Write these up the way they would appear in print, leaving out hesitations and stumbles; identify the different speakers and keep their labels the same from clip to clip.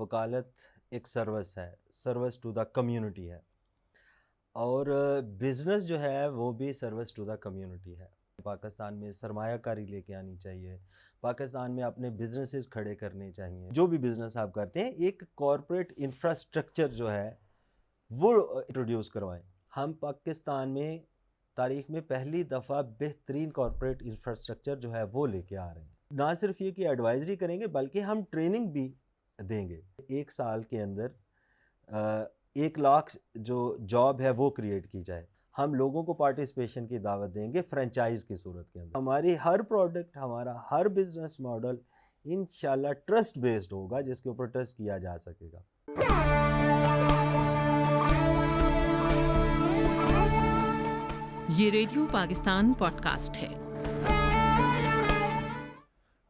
Speaker 1: वकालत एक सर्विस है, सर्विस टू द कम्युनिटी है और बिज़नेस जो है वो भी सर्विस टू द कम्युनिटी है। पाकिस्तान में सरमायाकारी लेके आनी चाहिए, पाकिस्तान में अपने बिजनेसेस खड़े करने चाहिए। जो भी बिज़नेस आप करते हैं एक कॉरपोरेट इंफ्रास्ट्रक्चर जो है वो इंट्रोड्यूस करवाएं। हम पाकिस्तान में तारीख में पहली दफ़ा बेहतरीन कॉरपोरेट इंफ्रास्ट्रक्चर जो है वो लेके आ रहे हैं। ना सिर्फ ये कि एडवाइजरी करेंगे बल्कि हम ट्रेनिंग भी देंगे। 1 साल के अंदर 1 लाख जो जॉब है वो क्रिएट की जाए। हम लोगों को पार्टिसिपेशन की दावत देंगे फ्रेंचाइज की सूरत के अंदर। हमारी हर प्रोडक्ट, हमारा हर बिजनेस मॉडल इंशाल्लाह ट्रस्ट बेस्ड होगा, जिसके ऊपर ट्रस्ट किया जा सकेगा।
Speaker 2: ये रेडियो पाकिस्तान पॉडकास्ट है।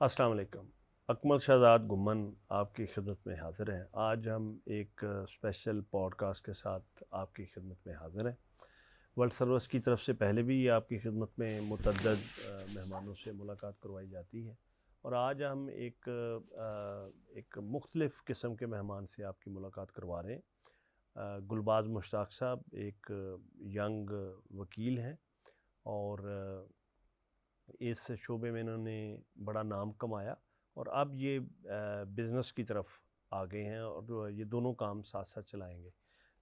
Speaker 3: अस्सलाम वालेकुम। अकमल शहजाद गुम्मन आपकी खिदमत में हाज़िर हैं। आज हम एक स्पेशल पॉडकास्ट के साथ आपकी खिदमत में हाज़िर हैं। वर्ल्ड सर्विस की तरफ से पहले भी आपकी खिदमत में मुतअद्दिद मेहमानों से मुलाकात करवाई जाती है और आज हम एक मुख्तलिफ़ किस्म के मेहमान से आपकी मुलाकात करवा रहे हैं। गुलबाज मुश्ताक साहब एक यंग वकील हैं और इस शोबे में इन्होंने बड़ा नाम कमाया और अब ये बिज़नेस की तरफ आ गए हैं और ये दोनों काम साथ साथ चलाएंगे।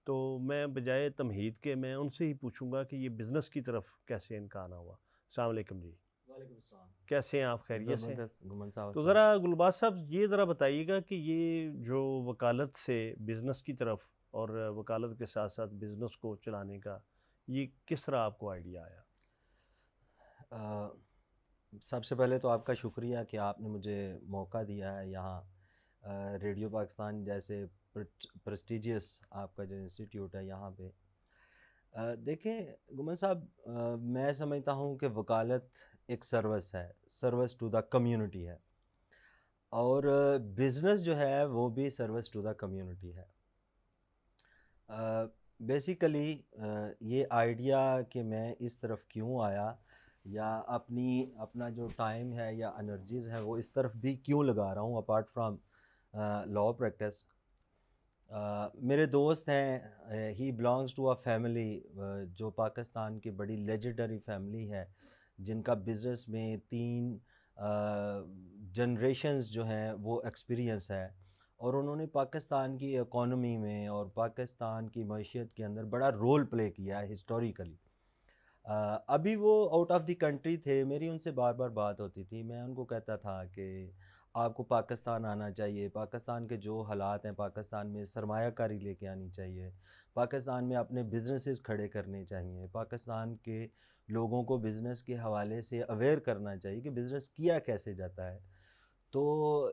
Speaker 3: तो मैं बजाय तमहीद के मैं उनसे ही पूछूंगा कि ये बिज़नेस की तरफ कैसे इनका आना हुआ। अस्सलाम वालेकुम जी।
Speaker 1: वालेकुम अस्सलाम।
Speaker 3: कैसे हैं आप? खैरियत से?
Speaker 1: गुमन साहब,
Speaker 3: तो ज़रा गुलबाज साहब ये ज़रा बताइएगा कि ये जो वकालत से बिज़नेस की तरफ और वकालत के साथ साथ बिज़नेस को चलाने का ये किस तरह आपको आइडिया आया?
Speaker 1: सबसे पहले तो आपका शुक्रिया कि आपने मुझे मौका दिया है यहाँ रेडियो पाकिस्तान जैसे प्रेस्टिजियस आपका जो इंस्टीट्यूट है यहाँ पे। देखें गुमन साहब, मैं समझता हूँ कि वकालत एक सर्विस है, सर्विस टू द कम्युनिटी है और बिज़नेस जो है वो भी सर्विस टू द कम्युनिटी है। बेसिकली ये आइडिया कि मैं इस तरफ क्यों आया या अपना जो टाइम है या एनर्जीज़ है वो इस तरफ भी क्यों लगा रहा हूँ अपार्ट फ्रॉम लॉ प्रैक्टिस। मेरे दोस्त हैं, he belongs to a family जो पाकिस्तान की बड़ी लेजेंडरी फैमिली है, जिनका बिज़नेस में 3 जनरेशन्स जो हैं वो एक्सपीरियंस है और उन्होंने पाकिस्तान की इकोनॉमी में और पाकिस्तान की मईशत के अंदर बड़ा रोल प्ले किया है हिस्टोरिकली। अभी वो आउट ऑफ द कंट्री थे, मेरी उनसे बार बार बात होती थी। मैं उनको कहता था कि आपको पाकिस्तान आना चाहिए, पाकिस्तान के जो हालात हैं, पाकिस्तान में सरमायाकारी लेके आनी चाहिए, पाकिस्तान में अपने बिजनेसेस खड़े करने चाहिए, पाकिस्तान के लोगों को बिज़नेस के हवाले से अवेयर करना चाहिए कि बिज़नेस किया कैसे जाता है। तो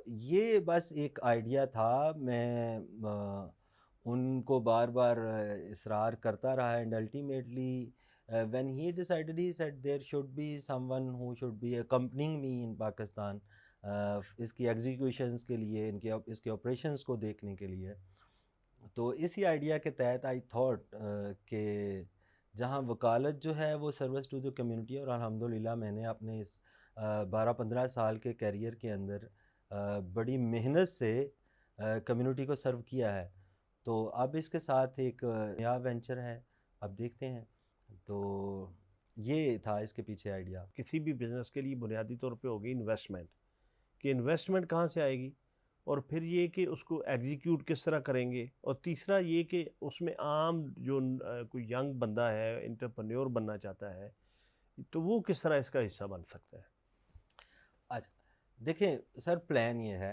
Speaker 1: ये बस एक आइडिया था। मैं उनको बार बार इसरार करता रहा and ultimately when he decided, he said there should be someone who should be accompanying me in Pakistan इसकी एग्जीक्यूशंस के लिए, इसके ऑपरेशंस को देखने के लिए। तो इसी आइडिया के तहत आई थॉट कि जहाँ वकालत जो है वो सर्विस टू द कम्युनिटी और अल्हम्दुलिल्लाह मैंने अपने इस 12-15 साल के कैरियर के अंदर बड़ी मेहनत से कम्युनिटी को सर्व किया है। तो अब इसके साथ एक नया वेंचर है, अब देखते हैं। तो ये था इसके पीछे आइडिया।
Speaker 3: किसी भी बिज़नेस के लिए बुनियादी तौर पे होगी इन्वेस्टमेंट, कि इन्वेस्टमेंट कहाँ से आएगी और फिर ये कि उसको एग्जीक्यूट किस तरह करेंगे, और तीसरा ये कि उसमें आम जो कोई यंग बंदा है एंटरप्रेन्योर बनना चाहता है तो वो किस तरह इसका हिस्सा बन सकता है।
Speaker 1: अच्छा, देखें सर, प्लान ये है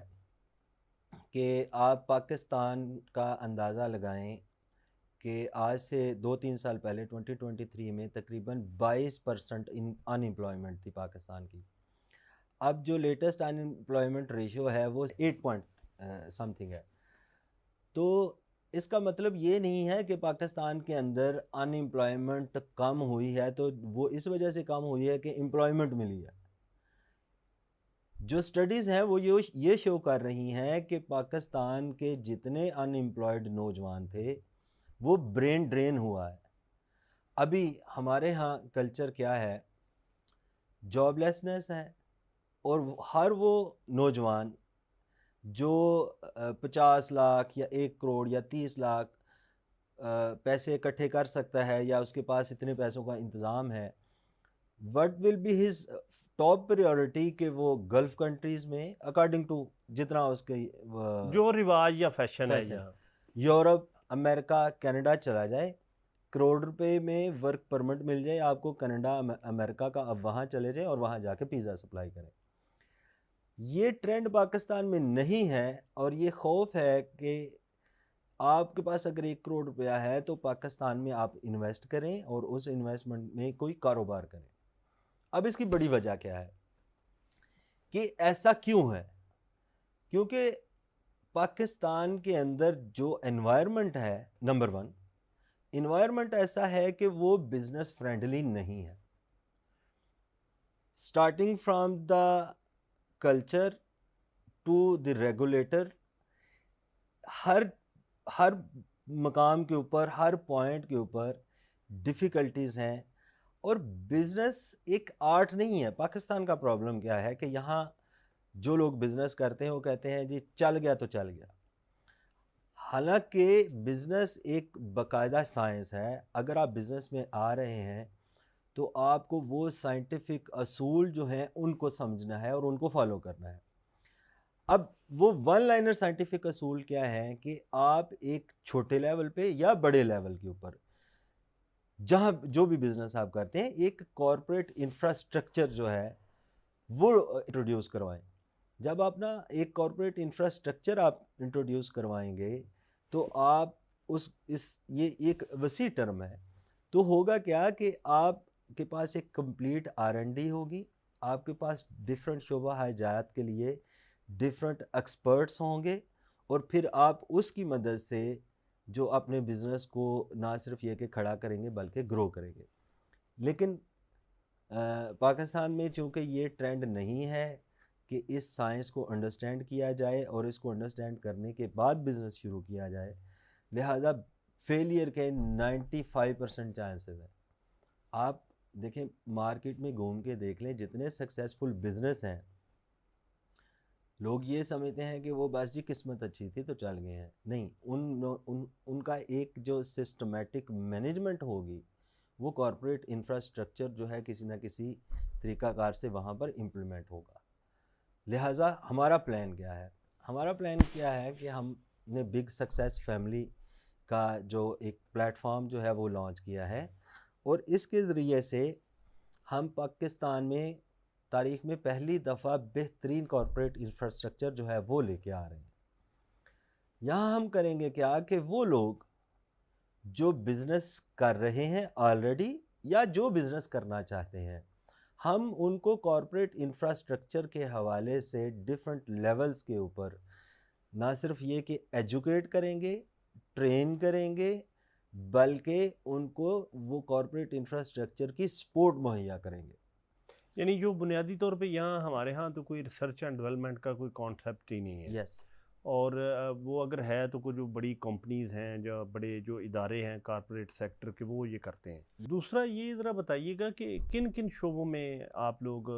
Speaker 1: कि आप पाकिस्तान का अंदाज़ा लगाएं कि आज से 2-3 साल पहले 2023 में तकरीबन 22% अनएम्प्लॉयमेंट थी पाकिस्तान की। अब जो लेटेस्ट अनएम्प्लॉयमेंट रेशियो है वो 8 पॉइंट समथिंग है। तो इसका मतलब ये नहीं है कि पाकिस्तान के अंदर अनएम्प्लॉयमेंट कम हुई है तो वो इस वजह से कम हुई है कि एम्प्लॉयमेंट मिली है। जो स्टडीज़ हैं वो ये शो कर रही हैं कि पाकिस्तान के जितने अनएम्प्लॉयड नौजवान थे वो ब्रेन ड्रेन हुआ है। अभी हमारे यहाँ कल्चर क्या है, जॉबलेसनेस है और हर वो नौजवान जो 50 लाख या 1 करोड़ या 30 लाख पैसे इकट्ठे कर सकता है या उसके पास इतने पैसों का इंतज़ाम है, what will be his top priority कि वो गल्फ़ कंट्रीज़ में अकॉर्डिंग टू जितना उसके
Speaker 3: जो रिवाज या फैशन है
Speaker 1: फैशन,
Speaker 3: यहाँ।
Speaker 1: यूरोप, अमेरिका, कनाडा चला जाए, करोड़ रुपए में वर्क परमिट मिल जाए आपको कनाडा, अमेरिका का, अब वहाँ चले जाए और वहाँ जाके पिज़्ज़ा सप्लाई करें। ये ट्रेंड पाकिस्तान में नहीं है और ये खौफ है कि आपके पास अगर 1 करोड़ रुपया है तो पाकिस्तान में आप इन्वेस्ट करें और उस इन्वेस्टमेंट में कोई कारोबार करें। अब इसकी बड़ी वजह क्या है कि ऐसा क्यों है? क्योंकि पाकिस्तान के अंदर जो एनवायरनमेंट है, नंबर 1 इन्वायरमेंट ऐसा है कि वो बिजनेस फ्रेंडली नहीं है। Starting from the culture to the regulator, हर हर मकाम के ऊपर, हर पॉइंट के ऊपर डिफ़िकल्टीज़ हैं और बिज़नेस एक आर्ट नहीं है। पाकिस्तान का प्रॉब्लम क्या है कि यहाँ जो लोग बिज़नेस करते हैं वो कहते हैं जी चल गया तो चल गया। हालांकि बिज़नेस एक बाकायदा साइंस है। अगर आप बिज़नेस में आ रहे हैं तो आपको वो साइंटिफिक असूल जो हैं उनको समझना है और उनको फॉलो करना है। अब वो वन लाइनर साइंटिफिक असूल क्या है कि आप एक छोटे लेवल पे या बड़े लेवल के ऊपर जहाँ जो भी बिज़नेस आप करते हैं एक कॉरपोरेट इंफ्रास्ट्रक्चर जो है वो इंट्रोड्यूस करवाएं। जब आप ना एक कॉरपोरेट इंफ्रास्ट्रक्चर आप इंट्रोड्यूस करवाएंगे तो आप उस इस ये एक वसी टर्म है, तो होगा क्या कि आपके पास एक कंप्लीट R&D होगी, आपके पास डिफरेंट शोबा हजात के लिए डिफरेंट एक्सपर्ट्स होंगे और फिर आप उसकी मदद से जो अपने बिज़नेस को ना सिर्फ ये कि खड़ा करेंगे बल्कि ग्रो करेंगे। लेकिन पाकिस्तान में चूँकि ये ट्रेंड नहीं है कि इस साइंस को अंडरस्टैंड किया जाए और इसको अंडरस्टैंड करने के बाद बिज़नेस शुरू किया जाए, लिहाजा फेलियर के 95% चांसेस हैं। आप देखें, मार्केट में घूम के देख लें, जितने सक्सेसफुल बिज़नेस हैं लोग ये समझते हैं कि वो बस जी किस्मत अच्छी थी तो चल गए हैं। नहीं, उनका एक जो सिस्टमेटिक मैनेजमेंट होगी, वो कॉरपोरेट इंफ्रास्ट्रक्चर जो है किसी ना किसी तरीक़ाकार से वहाँ पर इम्प्लीमेंट होगा। लिहाजा हमारा प्लान क्या है? हमारा प्लान क्या है कि हमने बिग सक्सेस फैमिली का जो एक प्लेटफॉर्म जो है वो लॉन्च किया है और इसके ज़रिए से हम पाकिस्तान में तारीख़ में पहली दफ़ा बेहतरीन कॉरपोरेट इंफ्रास्ट्रक्चर जो है वो लेके आ रहे हैं। यहाँ हम करेंगे क्या कि वो लोग जो बिज़नेस कर रहे हैं ऑलरेडी या जो बिज़नेस करना चाहते हैं, हम उनको कॉरपोरेट इंफ्रास्ट्रक्चर के हवाले से डिफरेंट लेवल्स के ऊपर ना सिर्फ ये कि एजुकेट करेंगे, ट्रेन करेंगे, बल्कि उनको वो कॉरपोरेट इंफ्रास्ट्रक्चर की सपोर्ट मुहैया करेंगे।
Speaker 3: यानी जो बुनियादी तौर पे यहाँ हमारे यहाँ तो कोई रिसर्च एंड डेवलपमेंट का कोई कॉन्सेप्ट ही नहीं है।
Speaker 1: यस।
Speaker 3: और वो अगर है तो कुछ जो बड़ी कंपनीज़ हैं, जो बड़े जो इदारे हैं कॉरपोरेट सेक्टर के, वो ये करते हैं। दूसरा ये ज़रा बताइएगा कि किन किन शोबों में आप लोग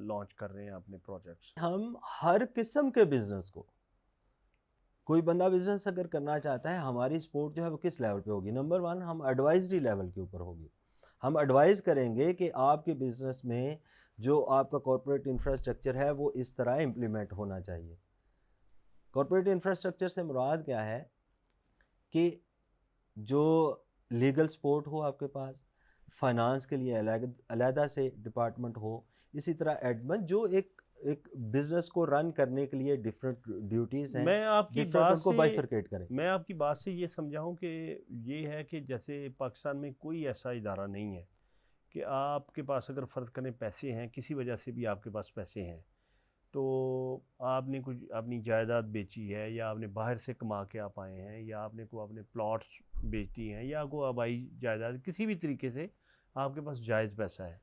Speaker 3: लॉन्च कर रहे हैं अपने प्रोजेक्ट्स?
Speaker 1: हम हर किस्म के बिज़नेस को, कोई बंदा बिज़नेस अगर करना चाहता है, हमारी सपोर्ट जो है वो किस लेवल पे होगी? नंबर 1 हम एडवाइजरी लेवल के ऊपर होगी। हम एडवाइस करेंगे कि आपके बिज़नेस में जो आपका कॉरपोरेट इंफ्रास्ट्रक्चर है वो इस तरह इम्प्लीमेंट होना चाहिए। कॉरपोरेट इंफ्रास्ट्रक्चर से मुराद क्या है कि जो लीगल सपोर्ट हो आपके पास, फाइनेंस के लिए अलग से डिपार्टमेंट हो, इसी तरह एडमिन जो एक बिज़नेस को रन करने के लिए डिफरेंट ड्यूटीज़ हैं,
Speaker 3: मैं आपकी
Speaker 1: डिफरेंट
Speaker 3: बात
Speaker 1: उनको
Speaker 3: से
Speaker 1: बाइफरकेट करें।
Speaker 3: मैं आपकी बात से ये समझा हूँ कि ये है कि जैसे पाकिस्तान में कोई ऐसा इदारा नहीं है कि आपके पास अगर फ़र्ज़ करें पैसे हैं, किसी वजह से भी आपके पास पैसे हैं, तो आपने कुछ अपनी जायदाद बेची है या आपने बाहर से कमा के आप आए हैं या आपने को अपने प्लॉट्स बेच दिए हैं या कोई आबाई जायदाद, किसी भी तरीके से आपके पास जायज़ पैसा है,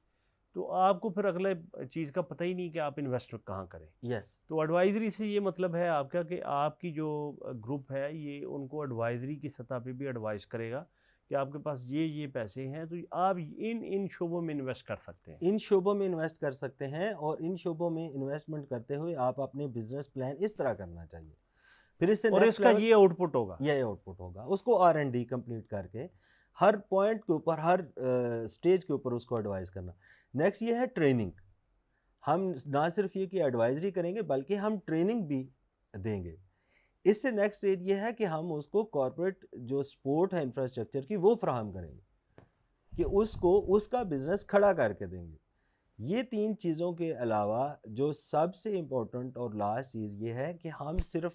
Speaker 3: तो आपको फिर अगले चीज़ का पता ही नहीं कि आप इन्वेस्ट कहाँ करें।
Speaker 1: यस।
Speaker 3: तो एडवाइज़री से ये मतलब है आपका कि आपकी जो ग्रुप है ये उनको एडवाइज़री की सतह पे भी एडवाइस करेगा कि आपके पास ये पैसे हैं तो आप इन शोबों में इन्वेस्ट कर सकते हैं।
Speaker 1: इन शोबों में इन्वेस्ट कर सकते हैं, और इन शोबों में इन्वेस्टमेंट करते हुए आप अपने बिजनेस प्लान इस तरह करना चाहिए। फिर इससे
Speaker 3: और
Speaker 1: नेक्स्ट
Speaker 3: इसका
Speaker 1: लेवल
Speaker 3: ये आउटपुट होगा।
Speaker 1: यही आउटपुट होगा। उसको R&D कंप्लीट करके हर पॉइंट के ऊपर, हर स्टेज के ऊपर उसको एडवाइस करना। नेक्स्ट ये है ट्रेनिंग। हम ना सिर्फ ये कि एडवाइजरी करेंगे बल्कि हम ट्रेनिंग भी देंगे। इससे नेक्स्ट स्टेज ये है कि हम उसको कॉर्पोरेट जो सपोर्ट है इंफ्रास्ट्रक्चर की वो फ्राहम करेंगे, कि उसको उसका बिजनेस खड़ा करके देंगे। ये 3 चीज़ों के अलावा जो सबसे इम्पोर्टेंट और लास्ट चीज़ ये है कि हम सिर्फ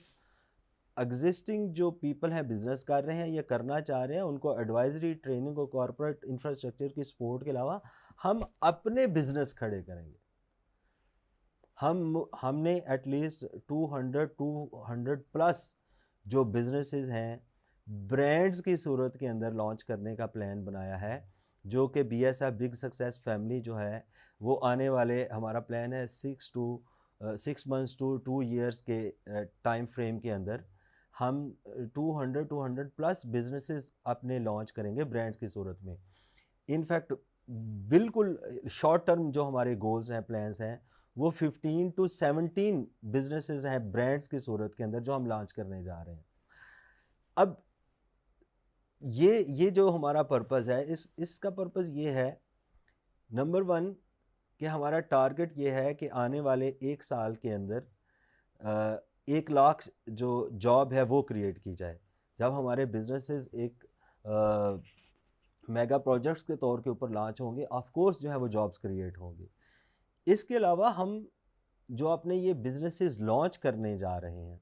Speaker 1: एग्जिस्टिंग जो पीपल हैं, बिजनेस कर रहे हैं या करना चाह रहे हैं, उनको एडवाइजरी, ट्रेनिंग और कॉर्पोरेट इंफ्रास्ट्रक्चर की सपोर्ट के अलावा हम अपने बिजनेस खड़े करेंगे। हमने एटलीस्ट 200 प्लस जो बिजनेसेस हैं ब्रांड्स की सूरत के अंदर लॉन्च करने का प्लान बनाया है, जो कि BSF बिग सक्सेस फैमिली जो है वो आने वाले, हमारा प्लान है 6 मंथ्स टू 2 इयर्स के टाइम फ्रेम के अंदर हम 200 प्लस बिजनेसेस अपने लॉन्च करेंगे ब्रांड्स की सूरत में। इनफैक्ट बिल्कुल शॉर्ट टर्म जो हमारे गोल्स हैं, प्लान्स हैं, वो 15 to 17 बिजनेसेस हैं ब्रांड्स की सूरत के अंदर जो हम लॉन्च करने जा रहे हैं। अब ये जो हमारा पर्पज़ है, इसका पर्पज़ ये है, नंबर 1 कि हमारा टारगेट ये है कि आने वाले 1 साल के अंदर 1 लाख जो जॉब है वो क्रिएट की जाए। जब हमारे बिजनेसेस एक मेगा प्रोजेक्ट्स के तौर के ऊपर लॉन्च होंगे, ऑफ कोर्स जो है वो जॉब्स क्रिएट होंगे। इसके अलावा हम जो अपने ये बिजनेसेस लॉन्च करने जा रहे हैं,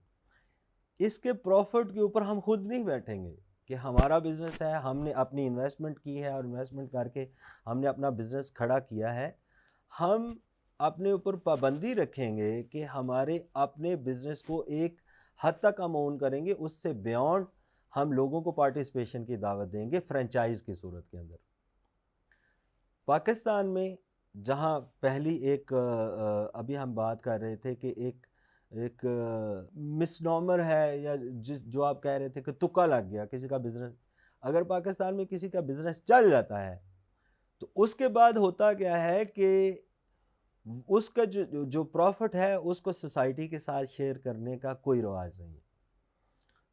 Speaker 1: इसके प्रॉफिट के ऊपर हम खुद नहीं बैठेंगे कि हमारा बिजनेस है, हमने अपनी इन्वेस्टमेंट की है और इन्वेस्टमेंट करके हमने अपना बिजनेस खड़ा किया है। हम अपने ऊपर पाबंदी रखेंगे कि हमारे अपने बिजनेस को एक हद तक हम ओन करेंगे, उससे बियॉन्ड हम लोगों को पार्टिसिपेशन की दावत देंगे फ्रेंचाइज की सूरत के अंदर। पाकिस्तान में जहाँ पहली एक अभी हम बात कर रहे थे कि एक मिसनॉमर है, या जो आप कह रहे थे कि तुक्का लग गया किसी का बिजनेस, अगर पाकिस्तान में किसी का बिजनेस चल जाता है तो उसके बाद होता क्या है कि उसका जो प्रॉफिट है उसको सोसाइटी के साथ शेयर करने का कोई रवाज नहीं है।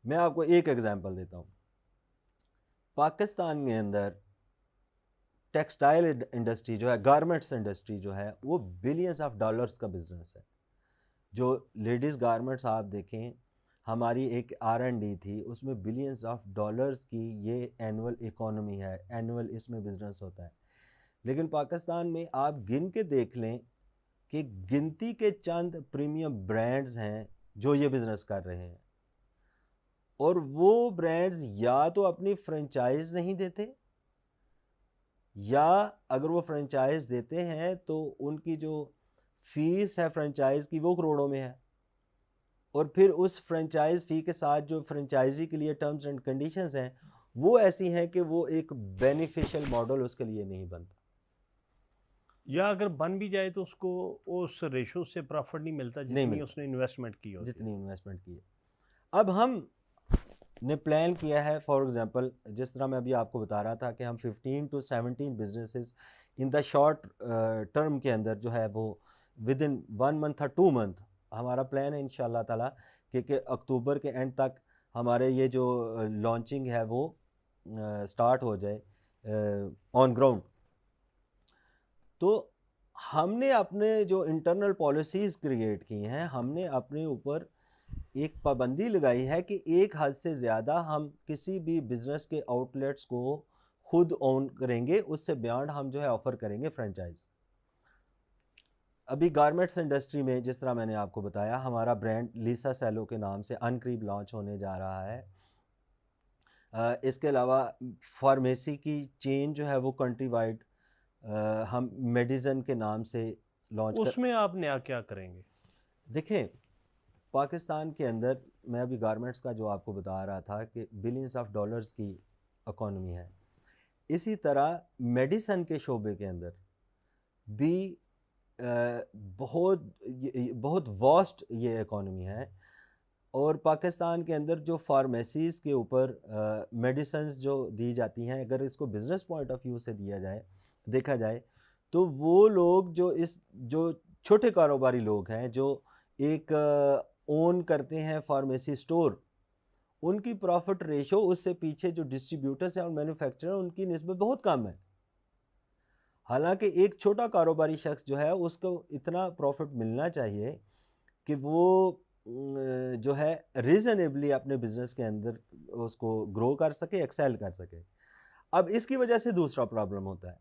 Speaker 1: मैं आपको एक एग्जांपल देता हूँ। पाकिस्तान के अंदर टेक्सटाइल इंडस्ट्री जो है, गारमेंट्स इंडस्ट्री जो है, वो बिलियंस ऑफ डॉलर्स का बिजनेस है। जो लेडीज़ गारमेंट्स आप देखें, हमारी एक R&D थी, उसमें बिलियंस ऑफ डॉलर्स की ये एनुअल इकोनॉमी है, एनुअल इसमें बिजनेस होता है। लेकिन पाकिस्तान में आप गिन के देख लें कि गिनती के चंद प्रीमियम ब्रांड्स हैं जो ये बिज़नेस कर रहे हैं, और वो ब्रांड्स या तो अपनी फ्रेंचाइज नहीं देते, या अगर वो फ्रेंचाइज देते हैं तो उनकी जो फीस है फ्रेंचाइज की वो करोड़ों में है, और फिर उस फ्रेंचाइज फ़ी के साथ जो फ्रेंचाइजी के लिए टर्म्स एंड कंडीशंस हैं वो ऐसी हैं कि वो एक बेनिफिशियल मॉडल उसके लिए नहीं बनता,
Speaker 3: या अगर बन भी जाए तो उसको उस रेशो से प्रॉफिट नहीं मिलता जितनी उसने इन्वेस्टमेंट की होती है,
Speaker 1: जितनी इन्वेस्टमेंट की है। अब हम ने प्लान किया है, फॉर एग्जांपल जिस तरह मैं अभी आपको बता रहा था कि हम 15 to 17 businesses in the short term के अंदर जो है वो विद इन 1 मंथ और 2 मंथ हमारा प्लान है इंशाल्लाह ताला कि अक्टूबर के एंड तक हमारे ये जो लॉन्चिंग है वो स्टार्ट हो जाए ऑन ग्राउंड। तो हमने अपने जो इंटरनल पॉलिसीज़ क्रिएट की हैं, हमने अपने ऊपर एक पाबंदी लगाई है कि एक हद से ज़्यादा हम किसी भी बिज़नेस के आउटलेट्स को खुद ओन करेंगे, उससे बियॉन्ड हम जो है ऑफ़र करेंगे फ्रेंचाइज। अभी गारमेंट्स इंडस्ट्री में जिस तरह मैंने आपको बताया, हमारा ब्रांड लीसा सेलो के नाम से अनकरीब लॉन्च होने जा रहा है। इसके अलावा फार्मेसी की चेन जो है वो कंट्री वाइड हम मेडिसन के नाम से लॉन्च
Speaker 3: उसमें आप नया क्या करेंगे?
Speaker 1: देखें, पाकिस्तान के अंदर मैं अभी गारमेंट्स का जो आपको बता रहा था कि बिलियंस ऑफ डॉलर्स की इकॉनमी है, इसी तरह मेडिसन के शोबे के अंदर भी बहुत वास्ट ये इकॉनमी है। और पाकिस्तान के अंदर जो फार्मेसीज़ के ऊपर मेडिसिन्स जो दी जाती हैं, अगर इसको बिज़नेस पॉइंट ऑफ व्यू से देखा जाए, तो वो लोग जो छोटे कारोबारी लोग हैं, जो एक ओन करते हैं फार्मेसी स्टोर, उनकी प्रॉफिट रेशो उससे पीछे जो डिस्ट्रीब्यूटर्स हैं और मैन्युफैक्चरर, उनकी निस्बत बहुत कम है। हालांकि एक छोटा कारोबारी शख्स जो है उसको इतना प्रॉफिट मिलना चाहिए कि वो जो है रीज़नेबली अपने बिजनेस के अंदर उसको ग्रो कर सके, एक्सेल कर सके। अब इसकी वजह से दूसरा प्रॉब्लम होता है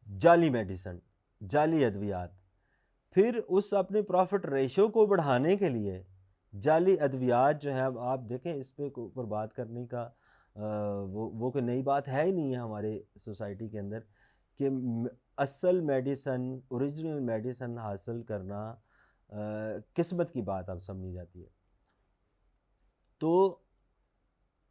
Speaker 1: जाली मेडिसिन, जाली अद्वियात। फिर उस अपने प्रॉफिट रेशो को बढ़ाने के लिए जाली अद्वियात जो है, अब आप देखें इस पे ऊपर बात करने का वो कोई नई बात है ही नहीं है हमारे सोसाइटी के अंदर कि असल मेडिसन, ओरिजिनल मेडिसन हासिल करना किस्मत की बात अब समझी जाती है। तो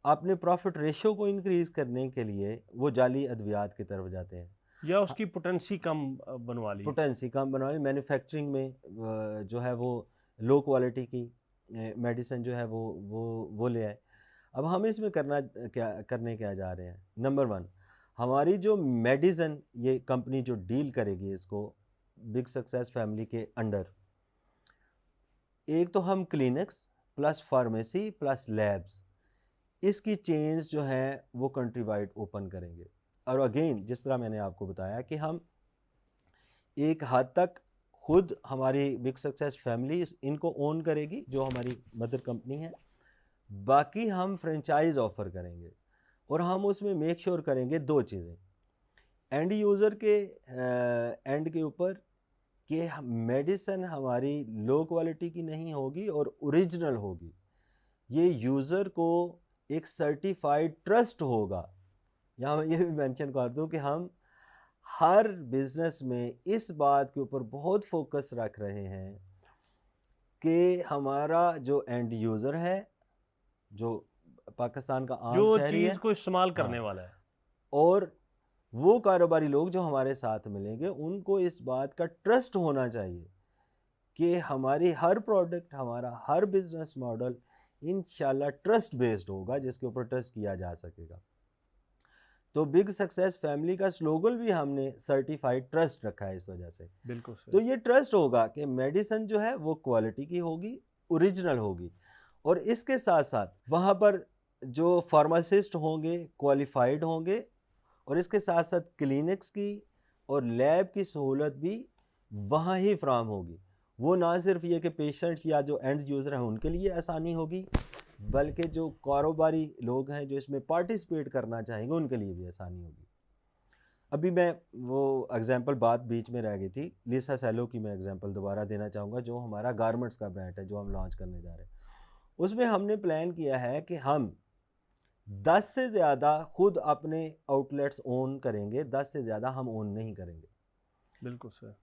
Speaker 1: अपने प्रॉफिट रेशो को इंक्रीज़ करने के लिए वो जाली अद्वियात की तरफ जाते हैं
Speaker 3: या उसकी पोटेंसी कम बनवा ली,
Speaker 1: पोटेंसी कम बनवाई। मैन्युफैक्चरिंग में जो है वो लो क्वालिटी की मेडिसिन जो है वो ले आए। अब हम इसमें करने क्या जा रहे हैं? नंबर 1, हमारी जो मेडिसिन ये कंपनी जो डील करेगी इसको बिग सक्सेस फैमिली के अंडर, एक तो हम clinics plus pharmacy plus labs, इसकी चेन्स जो हैं वो कंट्री वाइड ओपन करेंगे। और अगेन जिस तरह मैंने आपको बताया कि हम एक हद तक खुद, हमारी बिग सक्सेस फैमिली इनको ओन करेगी जो हमारी मदर कंपनी है, बाकी हम फ्रेंचाइज ऑफ़र करेंगे। और हम उसमें मेक श्योर करेंगे 2 चीज़ें, एंड यूज़र के एंड के ऊपर कि मेडिसिन हमारी लो क्वालिटी की नहीं होगी और ओरिजिनल होगी। ये यूज़र को एक सर्टिफाइड ट्रस्ट होगा। यहाँ मैं ये भी मेंशन कर दूँ कि हम हर बिज़नेस में इस बात के ऊपर बहुत फोकस रख रहे हैं कि हमारा जो एंड यूज़र है, जो पाकिस्तान का आम
Speaker 3: जो
Speaker 1: शहरी
Speaker 3: चीज़
Speaker 1: है,
Speaker 3: को इस्तेमाल करने
Speaker 1: हाँ,
Speaker 3: वाला है,
Speaker 1: और वो कारोबारी लोग जो हमारे साथ मिलेंगे, उनको इस बात का ट्रस्ट होना चाहिए कि हमारी हर प्रोडक्ट, हमारा हर बिजनेस मॉडल इंशाल्लाह ट्रस्ट बेस्ड होगा, जिसके ऊपर ट्रस्ट किया जा सकेगा। तो बिग सक्सेस फैमिली का स्लोगन भी हमने सर्टिफाइड ट्रस्ट रखा है इस वजह से।
Speaker 3: बिल्कुल
Speaker 1: तो
Speaker 3: सही।
Speaker 1: ये ट्रस्ट होगा कि मेडिसिन जो है वो क्वालिटी की होगी, ओरिजिनल होगी, और इसके साथ साथ वहाँ पर जो फार्मासिस्ट होंगे क्वालिफाइड होंगे, और इसके साथ साथ क्लिनिक्स की और लैब की सहूलत भी वहाँ ही फ्राहम होगी। वो ना सिर्फ ये कि पेशेंट्स या जो एंड यूज़र हैं उनके लिए आसानी होगी, बल्कि जो कारोबारी लोग हैं जो इसमें पार्टिसिपेट करना चाहेंगे उनके लिए भी आसानी होगी। अभी मैं वो एग्जांपल बात बीच में रह गई थी, लिसा सेलो की मैं एग्जांपल दोबारा देना चाहूँगा, जो हमारा गारमेंट्स का ब्रांड है जो हम लॉन्च करने जा रहे हैं। उसमें हमने प्लान किया है कि हम 10 से ज़्यादा खुद अपने आउटलेट्स ओन करेंगे, 10 से ज़्यादा हम ओन नहीं करेंगे।
Speaker 3: बिल्कुल सर।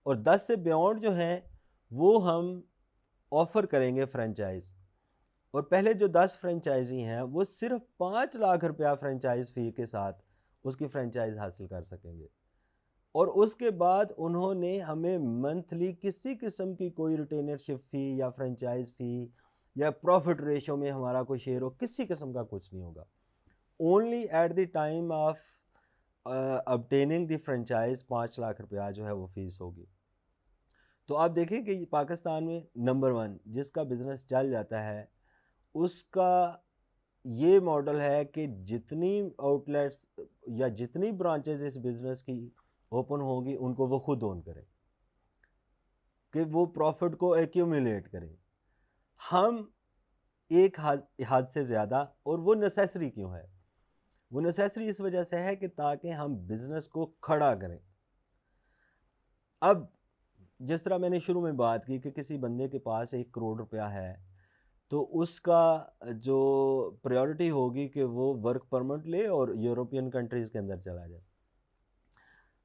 Speaker 1: और 10 से बियॉन्ड जो हैं वो हम ऑफ़र करेंगे फ्रेंचाइज़। और पहले जो 10 फ्रेंचाइजी हैं वो सिर्फ 5 लाख रुपया फ्रेंचाइज फ़ी के साथ उसकी फ्रेंचाइज हासिल कर सकेंगे। और उसके बाद उन्होंने हमें मंथली किसी किस्म की कोई रिटेनरशिप फ़ी या फ्रेंचाइज फ़ी या प्रॉफिट रेशो में हमारा कोई शेयर हो, किसी किस्म का कुछ नहीं होगा। Only at the time of obtaining the franchise 5 lakh रुपया जो है वो फ़ीस होगी। तो आप देखें कि पाकिस्तान में नंबर 1 जिसका बिज़नेस चल जाता है उसका ये मॉडल है कि जितनी आउटलेट्स या जितनी ब्रांचेस इस बिज़नेस की ओपन होगी उनको वो खुद ओन करें, कि वो प्रॉफिट को एक्यूमुलेट करें। हम एक हद से ज़्यादा, और वो नेसेसरी क्यों है? वो नेसेसरी इस वजह से है कि ताकि हम बिज़नेस को खड़ा करें। अब जिस तरह मैंने शुरू में बात की कि किसी बंदे के पास 1 करोड़ रुपया है, तो उसका जो प्रायोरिटी होगी कि वो वर्क परमिट ले और यूरोपियन कंट्रीज़ के अंदर चला जाए।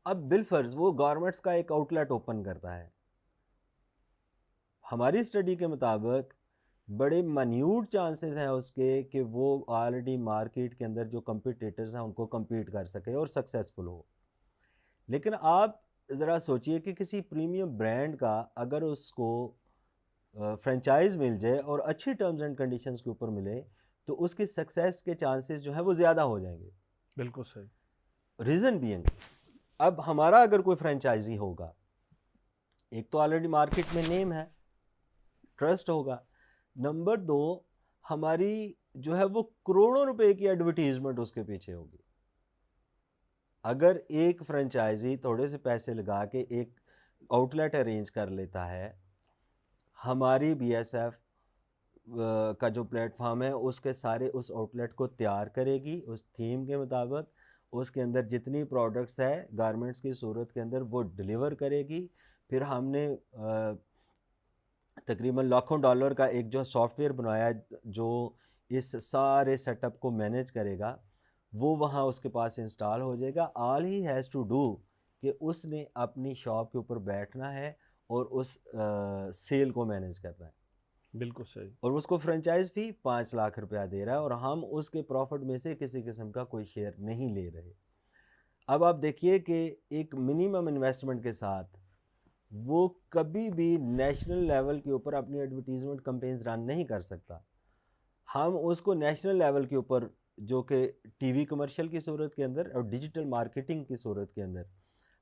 Speaker 1: अब बिलफर्ज वो गारमेंट्स का एक आउटलेट ओपन करता है, हमारी स्टडी के मुताबिक बड़े मान्यूट चांसेस हैं उसके कि वो ऑलरेडी मार्केट के अंदर जो कंपटीटर्स हैं उनको compete कर सके और सक्सेसफुल हो। लेकिन आप ज़रा सोचिए कि किसी प्रीमियम ब्रांड का अगर उसको फ्रेंचाइज मिल जाए और अच्छी टर्म्स एंड कंडीशंस के ऊपर मिले तो उसकी सक्सेस के चांसेस जो है वो ज़्यादा हो जाएंगे।
Speaker 3: बिल्कुल सही।
Speaker 1: रीज़न बीइंग, अब हमारा अगर कोई फ्रेंचाइजी होगा, एक तो ऑलरेडी मार्केट में नेम है, ट्रस्ट होगा। नंबर 2, हमारी जो है वो करोड़ों रुपए की एडवर्टीजमेंट उसके पीछे होगी। अगर एक फ्रेंचाइजी थोड़े से पैसे लगा के एक आउटलेट अरेंज कर लेता है, हमारी बीएसएफ का जो प्लेटफॉर्म है उसके सारे उस आउटलेट को तैयार करेगी उस थीम के मुताबिक, उसके अंदर जितनी प्रोडक्ट्स है गारमेंट्स की सूरत के अंदर वो डिलीवर करेगी। फिर हमने तकरीबन लाखों डॉलर का एक जो सॉफ्टवेयर बनाया जो इस सारे सेटअप को मैनेज करेगा, वो वहाँ उसके पास इंस्टॉल हो जाएगा। All he has to do कि उसने अपनी शॉप के ऊपर बैठना है और उस सेल को मैनेज करना है।
Speaker 3: बिल्कुल सही।
Speaker 1: और उसको फ्रेंचाइज फी 5 लाख रुपया दे रहा है और हम उसके प्रॉफिट में से किसी किस्म का कोई शेयर नहीं ले रहे। अब आप देखिए कि एक मिनिमम इन्वेस्टमेंट के साथ वो कभी भी नेशनल लेवल के ऊपर अपनी एडवर्टीजमेंट कैंपेन्स रन नहीं कर सकता। हम उसको नेशनल लेवल के ऊपर जो कि टीवी कमर्शियल की सूरत के अंदर और डिजिटल मार्केटिंग की सूरत के अंदर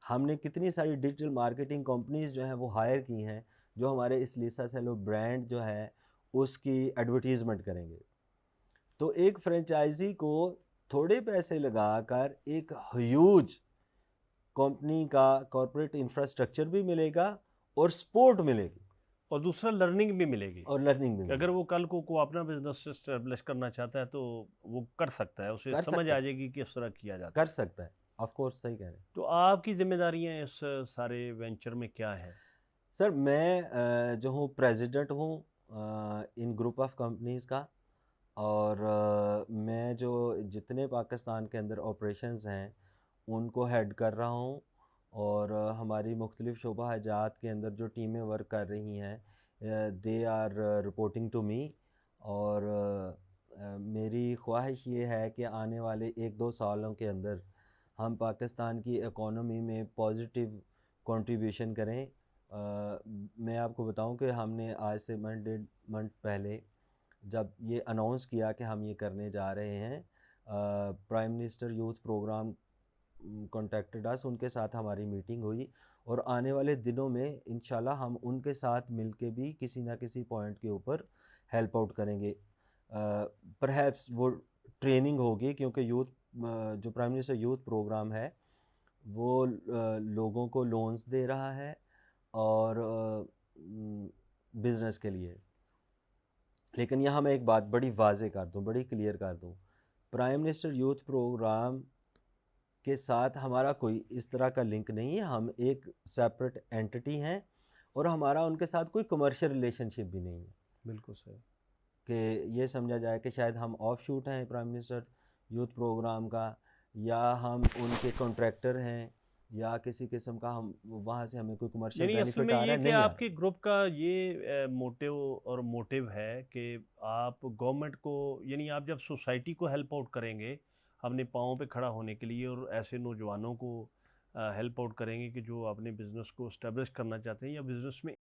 Speaker 1: हमने कितनी सारी डिजिटल मार्केटिंग कंपनीज जो हैं वो हायर की हैं जो हमारे इस लिसा सेलो ब्रांड जो है उसकी एडवर्टीजमेंट करेंगे। तो एक फ्रेंचाइजी को थोड़े पैसे लगाकर एक ह्यूज कंपनी का कॉर्पोरेट इंफ्रास्ट्रक्चर भी मिलेगा और सपोर्ट मिलेगी
Speaker 3: और दूसरा लर्निंग भी मिलेगी।
Speaker 1: और लर्निंग भी
Speaker 3: अगर
Speaker 1: मिलेगी।
Speaker 3: वो कल को अपना बिजनेस एस्टेब्लिश करना चाहता है तो वो कर सकता है, उसे
Speaker 1: कर
Speaker 3: समझ
Speaker 1: सकता
Speaker 3: आ
Speaker 1: है,
Speaker 3: जाएगी कि किस तरह किया जाता
Speaker 1: कर
Speaker 3: है।
Speaker 1: सकता है, ऑफ कोर्स सही कह रहे हैं।
Speaker 3: तो आपकी जिम्मेदारियां इस सारे वेंचर में क्या है?
Speaker 1: सर मैं जो हूँ प्रेसिडेंट हूँ इन ग्रुप ऑफ कंपनीज़ का, और मैं जो जितने पाकिस्तान के अंदर ऑपरेशंस हैं उनको हेड कर रहा हूँ। और हमारी मुख्तलिफ़ शोबा हजात के अंदर जो टीमें वर्क कर रही हैं they are reporting to me. और मेरी ख्वाहिश ये है कि आने वाले 1-2 सालों के अंदर हम पाकिस्तान की इकोनॉमी में पॉजिटिव कंट्रीब्यूशन करें। मैं आपको बताऊं कि हमने आज से डेढ़ मंथ पहले जब ये अनाउंस किया कि हम ये करने जा रहे हैं, prime minister youth program contacted us, उनके साथ हमारी मीटिंग हुई और आने वाले दिनों में इंशाल्लाह हम उनके साथ मिलके भी किसी ना किसी पॉइंट के ऊपर हेल्प आउट करेंगे। परहैप्स वो ट्रेनिंग होगी क्योंकि यूथ जो प्राइम मिनिस्टर यूथ प्रोग्राम है वो लोगों को लोन्स दे रहा है और बिज़नेस के लिए। लेकिन यहाँ मैं एक बात बड़ी वाज़े कर दूँ, बड़ी क्लियर कर दूँ, प्राइम मिनिस्टर यूथ प्रोग्राम के साथ हमारा कोई इस तरह का लिंक नहीं है। हम एक सेपरेट एंटिटी हैं और हमारा उनके साथ कोई कमर्शियल रिलेशनशिप भी नहीं है।
Speaker 3: बिल्कुल सही।
Speaker 1: कि ये समझा जाए कि शायद हम ऑफ शूट हैं प्राइम मिनिस्टर यूथ प्रोग्राम का, या हम उनके कॉन्ट्रैक्टर हैं, या किसी किस्म का हम वहाँ से हमें कोई कमर्शियल
Speaker 3: यानी असल
Speaker 1: बेनिफिट
Speaker 3: में
Speaker 1: आ रहा
Speaker 3: ये
Speaker 1: है,
Speaker 3: कि
Speaker 1: नहीं आ रहा।
Speaker 3: आपके ग्रुप का ये मोटिव और मोटिव है कि आप गवर्नमेंट को, यानी आप जब सोसाइटी को हेल्प आउट करेंगे अपने पाँव पे खड़ा होने के लिए और ऐसे नौजवानों को हेल्प आउट करेंगे कि जो अपने बिज़नेस को इस्टेब्लिश करना चाहते हैं या बिज़नेस में